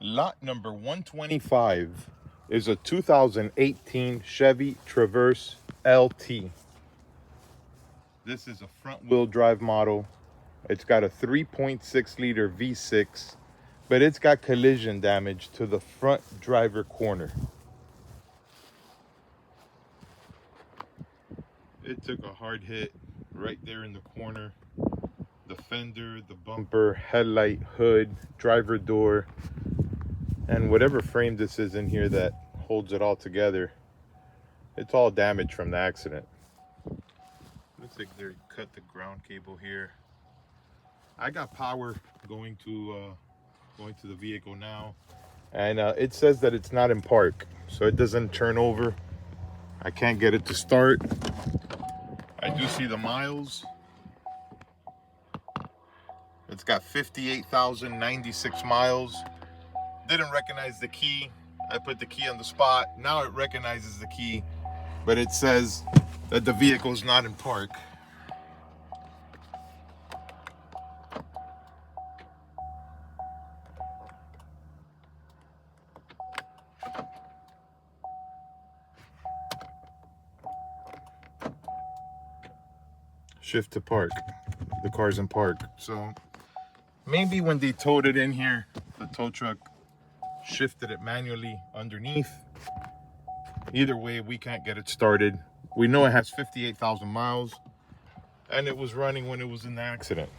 Lot number 125 is a 2018 Chevy Traverse LT. This is a front wheel drive model. It's got a 3.6 liter V6, but it's got collision damage to the front driver corner. It took a hard hit right there in the corner. The fender, the bumper, headlight, hood, driver door, and whatever frame this is in here that holds it all together, it's all damaged from the accident. Looks like they cut the ground cable here. I got power going to the vehicle now, and it says that it's not in park, so it doesn't turn over. I can't get it to start. I do see the miles. It's got 58,096 miles. Didn't recognize the key. I put the key on the spot. Now it recognizes the key, but it says that the vehicle is not in park. Shift to park. The car's in park. So maybe when they towed it in here, the tow truck shifted it manually underneath. Either way, we can't get it started. We know it has 58,000 miles, and it was running when it was in the accident.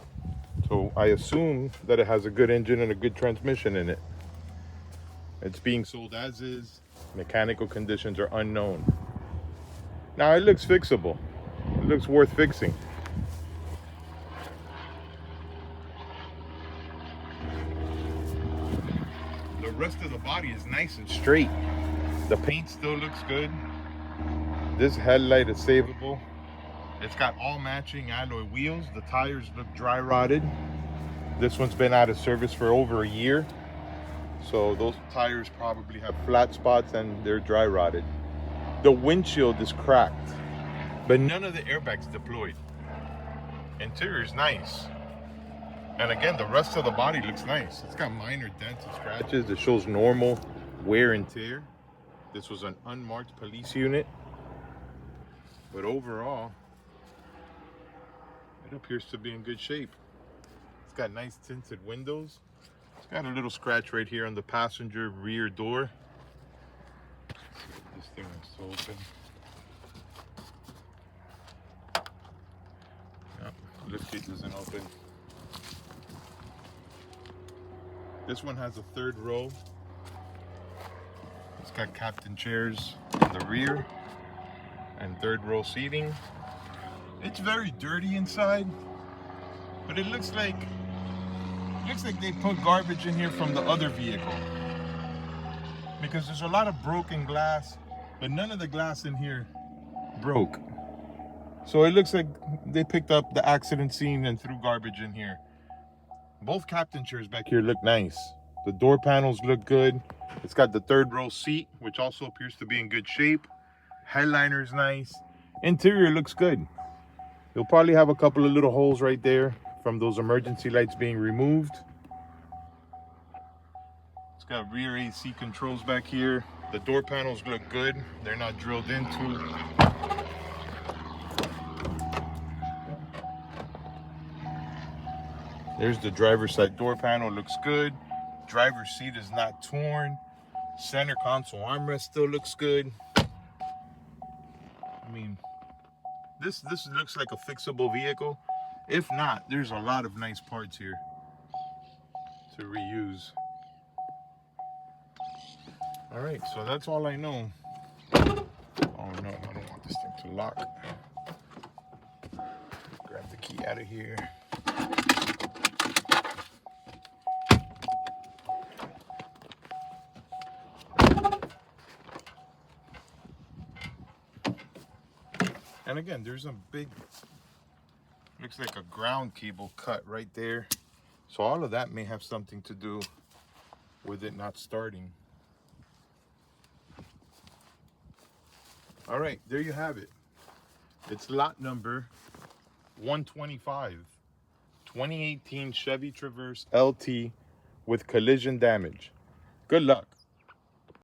So I assume that it has a good engine and a good transmission in it. It's being sold as is. Mechanical conditions are unknown. Now it looks fixable. It looks worth fixing. The rest of the body is nice and straight. The paint still looks good. This headlight is savable. It's got all matching alloy wheels. The tires look dry rotted. This one's been out of service for over a year, so those tires probably have flat spots and they're dry rotted. The windshield is cracked, but none of the airbags deployed. Interior is nice. And again, the rest of the body looks nice. It's got minor dents and scratches. It shows normal wear and tear. This was an unmarked police unit. But overall, it appears to be in good shape. It's got nice tinted windows. It's got a little scratch right here on the passenger rear door. This thing is open. Yep, liftgate doesn't open. This one has a third row. It's got captain chairs in the rear and third row seating. It's very dirty inside, but it looks like they put garbage in here from the other vehicle, because there's a lot of broken glass, but none of the glass in here broke. So it looks like they picked up the accident scene and threw garbage in here. Both captain chairs back here look nice. The door panels look good. It's got the third row seat, which also appears to be in good shape. Headliner is nice. Interior looks good. You'll probably have a couple of little holes right there from those emergency lights being removed. It's got rear AC controls back here. The door panels look good. They're not drilled into. There's the driver's side door panel, looks good. Driver's seat is not torn. Center console armrest still looks good. I mean, this looks like a fixable vehicle. If not, there's a lot of nice parts here to reuse. All right, so that's all I know. Oh no, I don't want this thing to lock. Grab the key out of here. And again, there's a big, looks like a ground cable cut right there. So all of that may have something to do with it not starting. All right, there you have it. It's lot number 125, 2018 Chevy Traverse LT with collision damage. Good luck.